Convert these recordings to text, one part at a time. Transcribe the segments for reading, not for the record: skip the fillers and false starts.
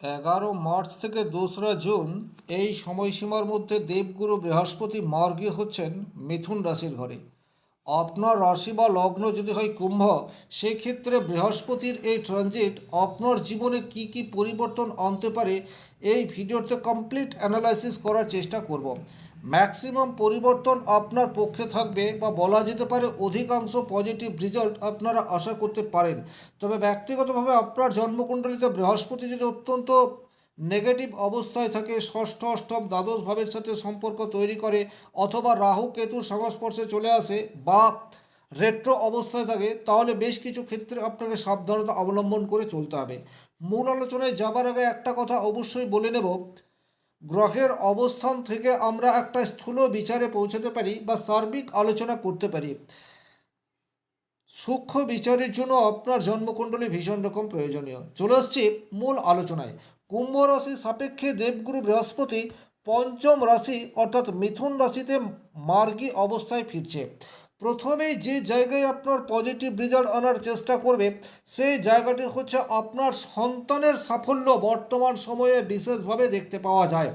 11 March থেকে 2রা June এই সময়সীমার মধ্যে দেবগুরু বৃহস্পতি মার্গী হচ্ছেন মিথুন রাশির ঘরে। আপনার রাশি বা লগ্ন যদি হয় কুম্ভ, সেক্ষেত্রে বৃহস্পতির এই ট্রানজিট আপনার জীবনে কি কি পরিবর্তন আনতে পারে এই ভিডিওতে কমপ্লিট অ্যানালাইসিস করার চেষ্টা করব। ম্যাক্সিমাম পরিবর্তন আপনার পক্ষে থাকবে বা বলা যেতে পারে অধিকাংশ পজিটিভ রেজাল্ট আপনারা আশা করতে পারেন। তবে ব্যক্তিগতভাবে আপনার জন্মকুণ্ডলিতে বৃহস্পতি যদি অত্যন্ত নেগেটিভ অবস্থায় থাকে, ষষ্ঠ অষ্টম দ্বাদশ ভাবের সাথে সম্পর্ক তৈরি করে, অথবা রাহু কেতুর সংস্পর্শে চলে আসে বা রেট্রো অবস্থায় থাকে, তাহলে বেশ কিছু ক্ষেত্রে আপনাকে সাবধানতা অবলম্বন করে চলতে হবে। মূল আলোচনায় যাবার আগে একটা কথা অবশ্যই বলে নেব, গ্রহের অবস্থান থেকে আমরা একটা স্থূল বিচারে পৌঁছাতে পারি বা সার্বিক আলোচনা করতে পারি। সূক্ষ্ম বিচারের জন্য আপনার জন্মকুণ্ডলী ভীষণ রকম প্রয়োজনীয়। চলে আসছি মূল আলোচনায়। কুম্ভ রাশি সাপেক্ষে দেবগুরু বৃহস্পতি পঞ্চম রাশি অর্থাৎ মিথুন রাশিতে মার্গী অবস্থায় ফিরছে। প্রথমেই যে জায়গায় আপনার পজিটিভ রেজাল্ট আনার চেষ্টা করবে, সেই জায়গাটি হচ্ছে আপনার সন্তানের সাফল্য বর্তমান সময়ে বিশেষভাবে দেখতে পাওয়া যায়।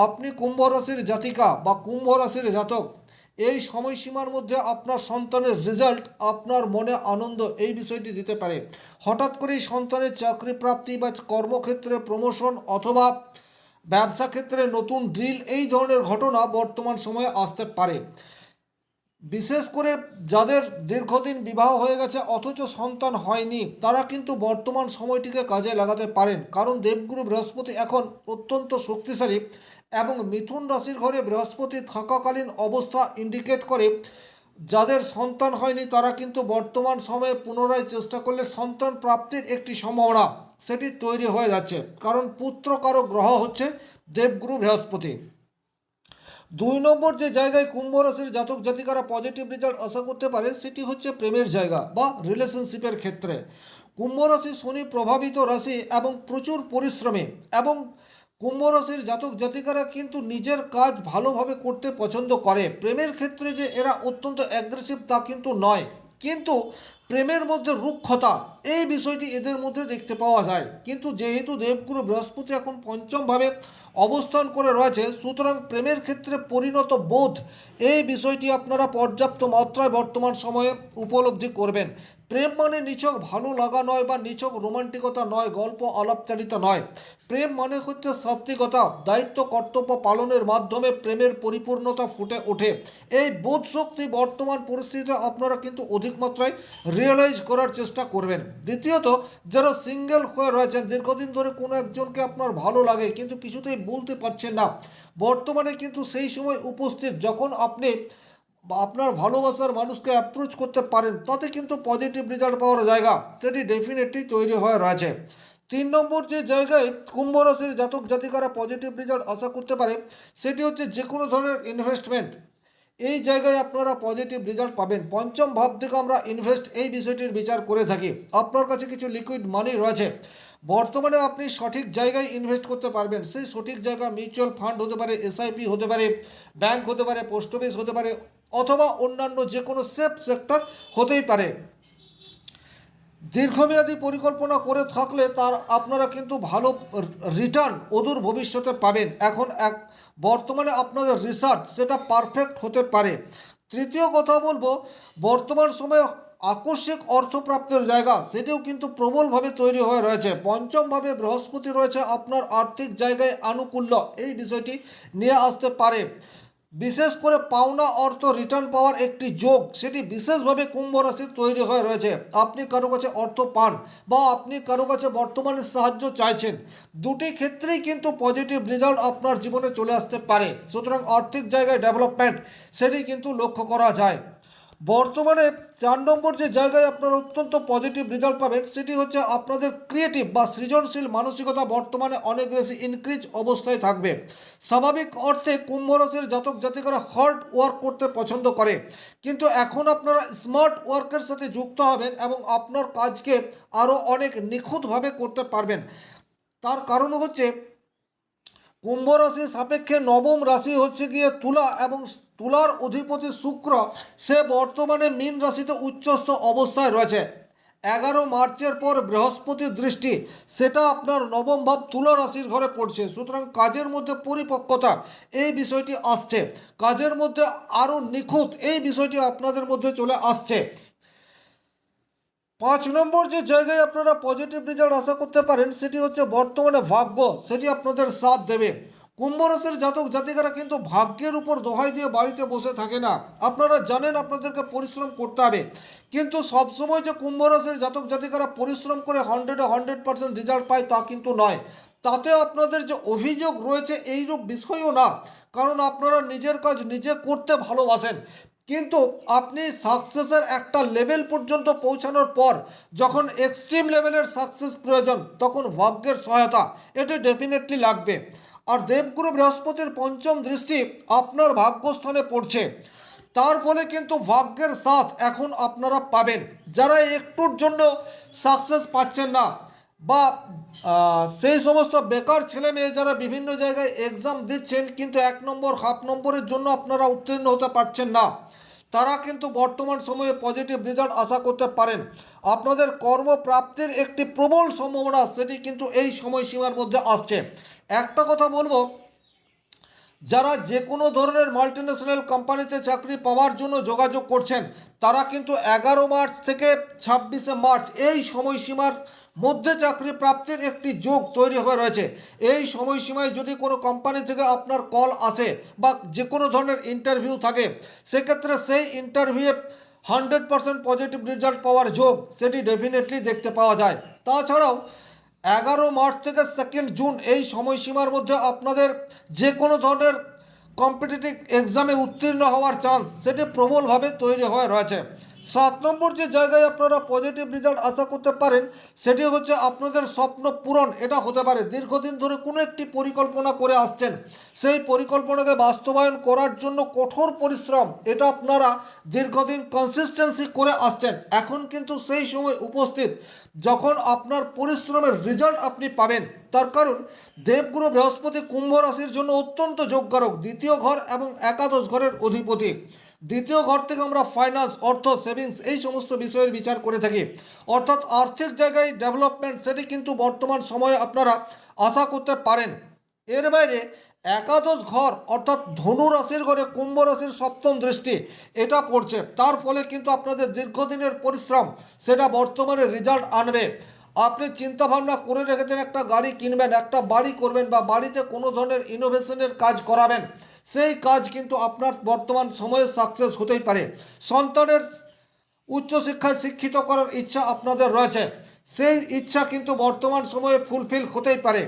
আপনি কুম্ভ রাশির জাতিকা বা কুম্ভ রাশির জাতক, এই সময়সীমার মধ্যে আপনার সন্তানের রেজাল্ট আপনার মনে আনন্দ এই বিষয়টি দিতে পারে। হঠাৎ করেই সন্তানের চাকরি প্রাপ্তি বা কর্মক্ষেত্রে প্রমোশন অথবা ব্যবসা ক্ষেত্রে নতুন ডিল, এই ধরনের ঘটনা বর্তমান সময়ে আসতে পারে। বিশেষ করে যাদের দীর্ঘদিন বিবাহ হয়ে গেছে অথচ সন্তান হয়নি, তারা কিন্তু বর্তমান সময়টিকে কাজে লাগাতে পারেন, কারণ দেবগুরু বৃহস্পতি এখন অত্যন্ত শক্তিশালী এবং মিথুন রাশির ঘরে বৃহস্পতি থাকাকালীন অবস্থা ইন্ডিকেট করে যাদের সন্তান হয়নি তারা কিন্তু বর্তমান সময়ে পুনরায় চেষ্টা করলে সন্তান প্রাপ্তির একটি সম্ভাবনা সেটি তৈরি হয়ে যাচ্ছে, কারণ পুত্রকারক গ্রহ হচ্ছে দেবগুরু বৃহস্পতি। 2 নম্বর যে জায়গায় কুম্ভ রাশির জাতক জাতিকারা পজিটিভ রেজাল্ট আশা করতে পারে, সেটি হচ্ছে প্রেমের জায়গা বা রিলেশনশিপের ক্ষেত্রে। কুম্ভ রাশি শনি প্রভাবিত রাশি এবং প্রচুর পরিশ্রমী, এবং কুম্ভ রাশির জাতক জাতিকারা কিন্তু নিজের কাজ ভালোভাবে করতে পছন্দ করে। প্রেমের ক্ষেত্রে যে এরা অত্যন্ত অ্যাগ্রেসিভ তা কিন্তু নয়, কিন্তু প্রেমের মধ্যে রুক্ষতা এই বিষয়টি এদের মধ্যে দেখতে পাওয়া যায়। কিন্তু যেহেতু দেবগুরু বৃহস্পতি এখন পঞ্চমভাবে অবস্থান করে রয়েছে, সুতরাং প্রেমের ক্ষেত্রে পরিণত বোধ এই বিষয়টি আপনারা পর্যাপ্ত মাত্রায় বর্তমান সময়ে উপলব্ধি করবেন। প্রেম মানে নিছক ভালো লাগা নয় বা নিছক রোমান্টিকতা নয়, গল্প আলাপচারিতা নয়। প্রেম মানে হচ্ছে সাত্বিকতা, দায়িত্ব কর্তব্য পালনের মাধ্যমে প্রেমের পরিপূর্ণতা ফুটে ওঠে। এই বোধ শক্তি বর্তমান পরিস্থিতিতে আপনারা কিন্তু অধিক মাত্রায় রিয়েলাইজ করার চেষ্টা করবেন। দ্বিতীয়ত, যারা সিঙ্গেল হয়ে রয়েছেন, দীর্ঘদিন ধরে কোনো একজনকে আপনার ভালো লাগে কিন্তু কিছুতেই বলতে পারছেন না, বর্তমানে কিন্তু সেই সময় উপস্থিত যখন আপনি বা আপনার ভালোবাসার মানুষকে অ্যাপ্রোচ করতে পারেন, তাতে কিন্তু পজিটিভ রেজাল্ট পাওয়ার জায়গা সেটি ডেফিনেটলি তৈরি হয়ে রয়েছে। 3 নম্বর যে জায়গায় কুম্ভ রাশির জাতক জাতিকারা পজিটিভ রেজাল্ট আশা করতে পারে, সেটি হচ্ছে যে কোনো ধরনের ইনভেস্টমেন্ট, এই জায়গায় আপনারা পজিটিভ রেজাল্ট পাবেন। পঞ্চম ভাব থেকে আমরা ইনভেস্ট এই বিষয়টির বিচার করে থাকি। আপনার কাছে কিছু লিকুইড মানি রয়েছে, বর্তমানে আপনি সঠিক জায়গায় ইনভেস্ট করতে পারবেন। সেই সঠিক জায়গা মিউচুয়াল ফান্ড হতে পারে, এসআইপি হতে পারে, ব্যাংক হতে পারে, পোস্ট অফিস হতে পারে, অথবা অন্যান্য যে কোনো সেফ সেক্টর হতেই পারে। দীর্ঘমেয়াদী পরিকল্পনা করে থাকলে তার আপনারা কিন্তু ভালো রিটার্ন অদূর ভবিষ্যতে পাবেন। এখন বর্তমানে আপনাদের রিসার্চ সেটা পারফেক্ট হতে পারে। তৃতীয় কথা বলবো, বর্তমান সময়ে আকস্মিক অর্থপ্রাপ্তির জায়গা সেটিও কিন্তু প্রবলভাবে তৈরি হয়ে রয়েছে। পঞ্চমভাবে বৃহস্পতি রয়েছে, আপনার আর্থিক জায়গায় আনুকূল্য এই বিষয়টি নিয়ে আসতে পারে। বিশেষ করে পাওনা অর্থ রিটার্ন পাওয়ার একটি যোগ সেটি বিশেষভাবে কুম্ভ রাশির তৈরি হয়ে রয়েছে। আপনি কারো কাছে অর্থ পান বা আপনি কারো কাছে বর্তমানে সাহায্য চাইছেন, দুটি ক্ষেত্রেই কিন্তু পজিটিভ রেজাল্ট আপনার জীবনে চলে আসতে পারে। সুতরাং আর্থিক জায়গায় ডেভেলপমেন্ট সেটি কিন্তু লক্ষ্য করা যায়। বর্তমানে 4 নম্বর যে জায়গায় আপনারা অত্যন্ত পজিটিভ রেজাল্ট পাবেন, সেটি হচ্ছে আপনাদের ক্রিয়েটিভ বা সৃজনশীল মানসিকতা বর্তমানে অনেক বেশি ইনক্রিজ অবস্থায় থাকবে। স্বাভাবিক অর্থে কুম্ভ রাশির জাতক জাতিকারা হার্ড ওয়ার্ক করতে পছন্দ করে, কিন্তু এখন আপনারা স্মার্ট ওয়ার্কের সাথে যুক্ত হবেন এবং আপনার কাজকে আরও অনেক নিখুঁতভাবে করতে পারবেন। তার কারণ হচ্ছে কুম্ভ রাশির সাপেক্ষে নবম রাশি হচ্ছে গিয়ে তুলা, এবং তুলার অধিপতি শুক্র সে বর্তমানে মীন রাশিতে উচ্চস্থ অবস্থায় রয়েছে। 11 মার্চের পর বৃহস্পতির দৃষ্টি সেটা আপনার নবম ভাব তুলা রাশির ঘরে পড়ছে, সুতরাং কাজের মধ্যে পরিপক্কতা এই বিষয়টি আসছে, কাজের মধ্যে আরও নিখুঁত এই বিষয়টি আপনাদের মধ্যে চলে আসছে। 5 নম্বর যে জায়গায় আপনারা পজিটিভ রেজাল্ট আশা করতে পারেন সেটি হচ্ছে বর্তমানে ভাগ্য সেটি আপনাদের সাথ দেবে। কুম্ভ রাশির জাতক জাতিকারা কিন্তু ভাগ্যের উপর দোহাই দিয়ে বাড়িতে বসে থাকে না, আপনারা জানেন আপনাদেরকে পরিশ্রম করতে হবে, কিন্তু সবসময় যে কুম্ভ রাশির জাতক জাতিকারা পরিশ্রম করে 100% রেজাল্ট পায় তা কিন্তু নয়। তাতে আপনাদের যে অভিযোগ রয়েছে এইরূপ বিষয়ও না, কারণ আপনারা নিজের কাজ নিজে করতে ভালোবাসেন, কিন্তু আপনি সাকসেসের একটা লেভেল পর্যন্ত পৌঁছানোর পর যখন এক্সট্রিম লেভেলের সাকসেস প্রয়োজন তখন ভাগ্যের সহায়তা এটি ডেফিনেটলি লাগবে। আর দেবগুরু বৃহস্পতির পঞ্চম দৃষ্টি আপনার ভাগ্যস্থানে পড়ছে, তার ফলে কিন্তু ভাগ্যের সাথ এখন আপনারা পাবেন। যারা একটুর জন্য সাকসেস পাচ্ছেন না বা সেই সমস্ত বেকার ছেলে মেয়ে যারা বিভিন্ন জায়গায় এক্সাম দিচ্ছেন কিন্তু 1 নম্বর হাফ নম্বরের জন্য আপনারা উত্তীর্ণ হতে পারছেন না, তারা কিন্তু বর্তমান সময়ে পজিটিভ রেজাল্ট আশা করতে পারেন। আপনাদের কর্মপ্রাপ্তির একটি প্রবল সম্ভাবনা সেটি কিন্তু এই সময়সীমার মধ্যে আসছে। একটা কথা বলবো, যারা যে কোনো ধরনের মাল্টিন্যাশনাল কোম্পানিতে চাকরি পাওয়ার জন্য যোগাযোগ করছেন তারা কিন্তু 11 মার্চ থেকে 26শে মার্চ এই সময়সীমার মধ্যে চাকরি প্রাপ্তির একটি যোগ তৈরি হয়ে রয়েছে। এই সময়সীমায় যদি কোনো কোম্পানি থেকে আপনার কল আসে বা যে কোনো ধরনের ইন্টারভিউ থাকে সেক্ষেত্রে সেই ইন্টারভিউয়ে 100% পজিটিভ রেজাল্ট পাওয়ার যোগ সেটি ডেফিনেটলি দেখতে পাওয়া যায়। তাছাড়াও 11 মার্চ থেকে 2 জুন এই সময়সীমার মধ্যে আপনাদের যে কোনো ধরনের কম্পিটিটিভ এক্সামে উত্তীর্ণ হওয়ার চান্স সেটি প্রবলভাবে তৈরি হয়ে রয়েছে। 7 নম্বর যে জায়গায় আপনারা পজিটিভ রেজাল্ট আশা করতে পারেন সেটি হচ্ছে আপনাদের স্বপ্ন পূরণ এটা হতে পারে। দীর্ঘদিন ধরে কোনো একটি পরিকল্পনা করে আসছেন, সেই পরিকল্পনাকে বাস্তবায়ন করার জন্য কঠোর পরিশ্রম এটা আপনারা দীর্ঘদিন কনসিস্টেন্সি করে আসছেন, এখন কিন্তু সেই সময় উপস্থিত যখন আপনার পরিশ্রমের রেজাল্ট আপনি পাবেন। তার কারণ দেবগুরু বৃহস্পতি কুম্ভ রাশির জন্য অত্যন্ত যোগকারক, দ্বিতীয় ঘর এবং একাদশ ঘরের অধিপতি। দ্বিতীয় ঘর থেকে আমরা ফাইন্যান্স, অর্থ, সেভিংস এই সমস্ত বিষয়ের বিচার করে থাকি, অর্থাৎ আর্থিক জায়গায় ডেভেলপমেন্ট সেটি কিন্তু বর্তমান সময়ে আপনারা আশা করতে পারেন। এর বাইরে একাদশ ঘর অর্থাৎ ধনু রাশির ঘরে কুম্ভ রাশির সপ্তম দৃষ্টি এটা পড়ছে, তার ফলে কিন্তু আপনাদের দীর্ঘদিনের পরিশ্রম সেটা বর্তমানে রেজাল্ট আনবে। আপনি চিন্তাভাবনা করে রেখেছেন একটা গাড়ি কিনবেন, একটা বাড়ি করবেন বা বাড়িতে কোনো ধরনের ইনোভেশনের কাজ করাবেন, সেই কাজ কিন্তু আপনার বর্তমান সময়ে সাকসেস হতেই পারে। সন্তানের উচ্চশিক্ষায় শিক্ষিত করার ইচ্ছা আপনাদের রয়েছে, সেই ইচ্ছা কিন্তু বর্তমান সময়ে ফুলফিল হতেই পারে।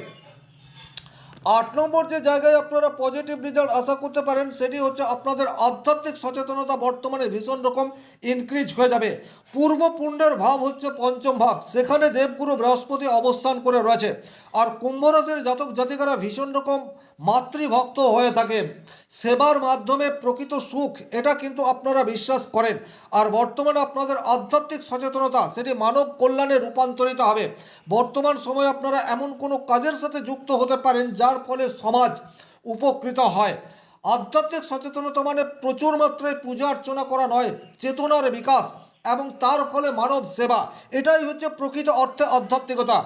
8 নম্বর যে জায়গায় আপনারা পজিটিভ রেজাল্ট আশা করতে পারেন সেটি হচ্ছে আপনাদের আধ্যাত্মিক সচেতনতা বর্তমানে ভীষণ রকম ইনক্রিজ হয়ে যাবে। পূর্ব পুণ্যের ভাব হচ্ছে পঞ্চম ভাব, সেখানে দেবগুরু বৃহস্পতি অবস্থান করে রয়েছে। আর কুম্ভ রাশির জাতক জাতিকারা ভীষণ রকম মাতৃভক্ত হয়ে থাকে, সেবার মাধ্যমে প্রকৃত সুখ এটা কিন্তু আপনারা বিশ্বাস করেন। আর বর্তমানে আপনাদের আধ্যাত্মিক সচেতনতা সেটি মানব কল্যাণে রূপান্তরিত হবে। বর্তমান সময়ে আপনারা এমন কোনো কাজের সাথে যুক্ত হতে পারেন যার ফলে সমাজ উপকৃত হয়। আধ্যাত্মিক সচেতনতা মানে প্রচুর মাত্রায় পূজা অর্চনা করা নয়, চেতনার বিকাশ এবং তার ফলে মানব সেবা, এটাই হচ্ছে প্রকৃত অর্থে আধ্যাত্মিকতা,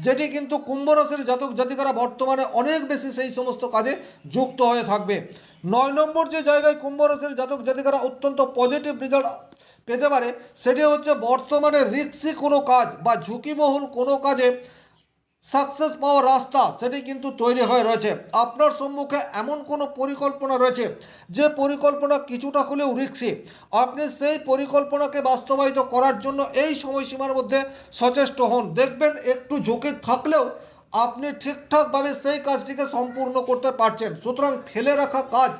যেটি কিন্তু কুম্ভ রাশির জাতক জাতিকারা বর্তমানে অনেক বেশি সেই সমস্ত কাজে যুক্ত হয়ে থাকবে। 9 নম্বর যে জায়গায় কুম্ভ রাশির জাতক জাতিকারা অত্যন্ত পজিটিভ রেজাল্ট পেতে পারে সেটি হচ্ছে বর্তমানে রিস্কি কোনো কাজ বা ঝুঁকিবহুল কোনো কাজে সাকসেস পাওয়ার রাস্তা সেটি কিন্তু তৈরি হয়ে রয়েছে। আপনার সম্মুখে এমন কোনো পরিকল্পনা রয়েছে যে পরিকল্পনা কিছুটা হলেও রিস্কি, আপনি সেই পরিকল্পনাকে বাস্তবায়িত করার জন্য এই সময়সীমার মধ্যে সচেষ্ট হন, দেখবেন একটু ঝুঁকি থাকলেও আপনি ঠিকঠাকভাবে সেই কাজটিকে সম্পূর্ণ করতে পারছেন। সুতরাং ফেলে রাখা কাজ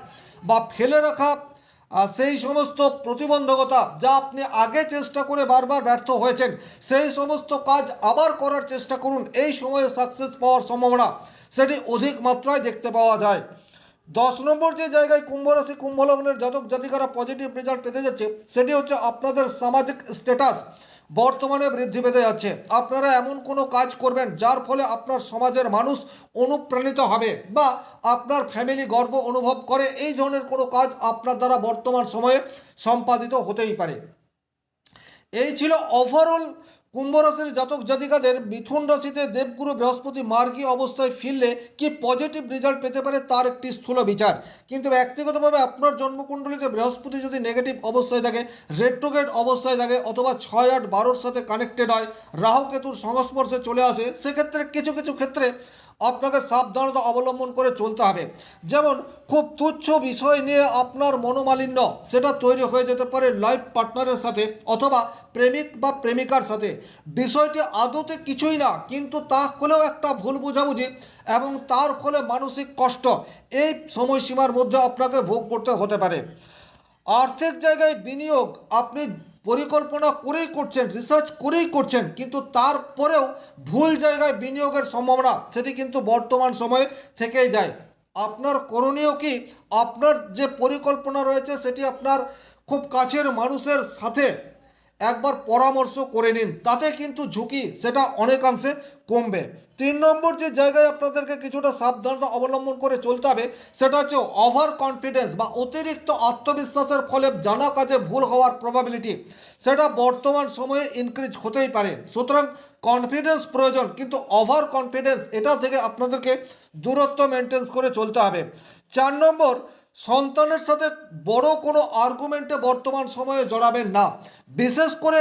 বা ফেলে রাখা সেই সমস্ত প্রতিবন্ধকতা যা আপনি আগে চেষ্টা করে বারবার ব্যর্থ হয়েছেন সেই সমস্ত কাজ আবার করার চেষ্টা করুন, এই সময়ে সাকসেস পাওয়ার সম্ভাবনা সেটি অধিক মাত্রায় দেখতে পাওয়া যায়। 10 নম্বর যে জায়গায় কুম্ভ রাশি কুম্ভ লগ্নের জাতক জাতিকারা পজিটিভ রেজাল্ট পেতে যাচ্ছে সেটি হচ্ছে আপনাদের সামাজিক স্ট্যাটাস বর্তমানে বৃদ্ধি পেতে যাচ্ছে। আপনারা এমন কোনো কাজ করবেন যার ফলে আপনার সমাজের মানুষ অনুপ্রাণিত হবে বা আপনার ফ্যামিলি গর্ব অনুভব করে, এই ধরনের কোনো কাজ আপনার দ্বারা বর্তমান সময়ে সম্পাদিত হতেই পারে। এই ছিল ওভারঅল কুম্ভ রাশির জাতক জাতিকাদের মিথুন রাশিতে দেবগুরু বৃহস্পতি মার্গী অবস্থায় ফিরলে কি পজিটিভ রেজাল্ট পেতে পারে তার একটি স্থূল বিচার। কিন্তু ব্যক্তিগতভাবে আপনার জন্মকুণ্ডলিতে বৃহস্পতি যদি নেগেটিভ অবস্থায় থাকে, রেট্রোগ্রেড অবস্থায় থাকে, অথবা 6, 8, 12-র সাথে কানেক্টেড হয়, রাহু কেতুর সংস্পর্শে চলে আসে, সেক্ষেত্রে কিছু কিছু ক্ষেত্রে আপনাকে সাবধানতা অবলম্বন করে চলতে হবে। যেমন খুব তুচ্ছ বিষয় নিয়ে আপনার মনোমালিন্য সেটা তৈরি হয়ে যেতে পারে লাইফ পার্টনারের সাথে অথবা প্রেমিক বা প্রেমিকার সাথে। বিষয়টি আদতে কিছুই না, কিন্তু তা হলেও একটা ভুল বোঝাবুঝি এবং তার ফলে মানসিক কষ্ট এই সময়সীমার মধ্যে আপনাকে ভোগ করতে হতে পারে। আর্থিক জায়গায় বিনিয়োগ আপনি পরিকল্পনা করেই করছেন, রিসার্চ করেই করছেন, কিন্তু তারপরেও ভুল জায়গায় বিনিয়োগের সম্ভাবনা সেটি কিন্তু বর্তমান সময়ে থেকেই যায়। আপনার করণীয় কি, আপনার যে পরিকল্পনা রয়েছে সেটি আপনার খুব কাছের মানুষের সাথে একবার পরামর্শ করে নিন, তাতে কিন্তু ঝুঁকি সেটা অনেকাংশে কমবে। 3 নম্বর যে জায়গায় আপনাদেরকে কিছুটা সাবধানতা অবলম্বন করে চলতে হবে সেটা হচ্ছে ওভার কনফিডেন্স বা অতিরিক্ত আত্মবিশ্বাসের ফলে জানা কাজে ভুল হওয়ার প্রবাবিলিটি সেটা বর্তমান সময়ে ইনক্রিজ হতেই পারে। সুতরাং কনফিডেন্স প্রয়োজন, কিন্তু ওভার কনফিডেন্স এটা থেকে আপনাদেরকে দূরত্ব মেনটেন করে চলতে হবে। 4 নম্বর, সন্তানের সাথে বড় কোনো আর্গুমেন্টে বর্তমান সময়ে জড়াবেন না। বিশেষ করে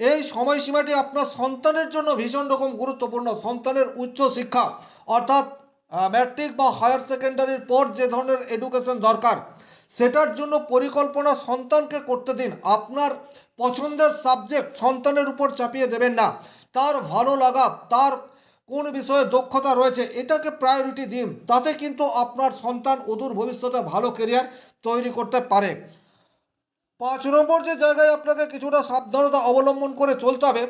এই সময়সীমাটি আপনার সন্তানের জন্য ভীষণ রকম গুরুত্বপূর্ণ। সন্তানের উচ্চ শিক্ষা অর্থাৎ ম্যাট্রিক বা হায়ার সেকেন্ডারির পর যে ধরনের এডুকেশন দরকার সেটার জন্য পরিকল্পনা সন্তানকে করতে দিন। আপনার পছন্দের সাবজেক্ট সন্তানের উপর চাপিয়ে দেবেন না। তার ভালো লাগা, তার কোন বিষয়ে দক্ষতা রয়েছে এটাকে প্রায়োরিটি দিন, তাতে কিন্তু আপনার সন্তান অদূর ভবিষ্যতে ভালো কেরিয়ার তৈরি করতে পারে। 5 নম্বর যে জায়গায় আপনাকে কিছুটা সাবধানতা অবলম্বন করে চলতে হবে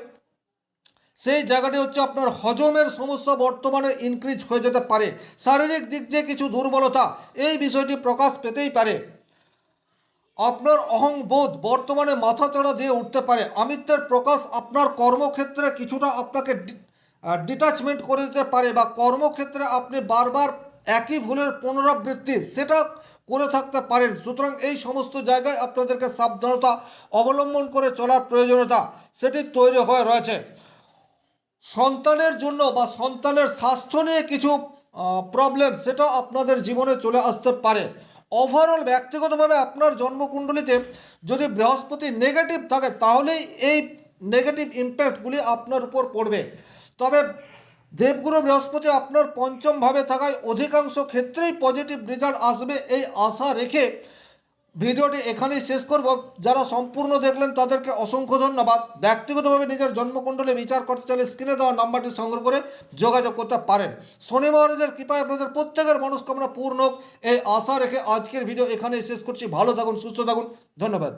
সেই জায়গাটি হচ্ছে আপনার হজমের সমস্যা বর্তমানে ইনক্রিজ হয়ে যেতে পারে। শারীরিক দিক দিয়ে কিছু দুর্বলতা এই বিষয়টি প্রকাশ পেতেই পারে। আপনার অহংবোধ বর্তমানে মাথাচাড়া দিয়ে উঠতে পারে। আমিত্বের প্রকাশ আপনার কর্মক্ষেত্রে কিছুটা আপনাকে ডিটাচমেন্ট করে দিতে পারে, বা কর্মক্ষেত্রে আপনি বারবার একই ভুলের পুনরাবৃত্তি সেটা করে থাকতে পারেন। সুতরাং এই সমস্ত জায়গায় আপনাদেরকে সাবধানতা অবলম্বন করে চলার প্রয়োজনীয়তা সেটি তৈরি হয়ে রয়েছে। সন্তানের জন্য বা সন্তানের স্বাস্থ্য নিয়ে কিছু প্রবলেম সেটা আপনাদের জীবনে চলে আসতে পারে। ওভারঅল ব্যক্তিগতভাবে আপনার জন্মকুণ্ডলিতে যদি বৃহস্পতি নেগেটিভ থাকে তাহলেই এই নেগেটিভ ইম্প্যাক্টগুলি আপনার উপর পড়বে। তবে দেবগুরু বৃহস্পতি আপনার পঞ্চম ভাবে থাকায় অধিকাংশ ক্ষেত্রেই পজিটিভ রেজাল্ট আসবে এই আশা রেখে ভিডিওটি এখানেই শেষ করব। যারা সম্পূর্ণ দেখলেন তাদেরকে অসংখ্য ধন্যবাদ। ব্যক্তিগতভাবে নিজের জন্মকুণ্ডলী বিচার করতে চাইলে স্ক্রিনে দেওয়া নাম্বারটি সংগ্রহ করে যোগাযোগ করতে পারেন। শনি মহারাজের কৃপায় আপনাদের প্রত্যেকের মনস্কামনা পূর্ণ হোক এই আশা রেখে আজকের ভিডিও এখানেই শেষ করছি। ভালো থাকুন, সুস্থ থাকুন, ধন্যবাদ।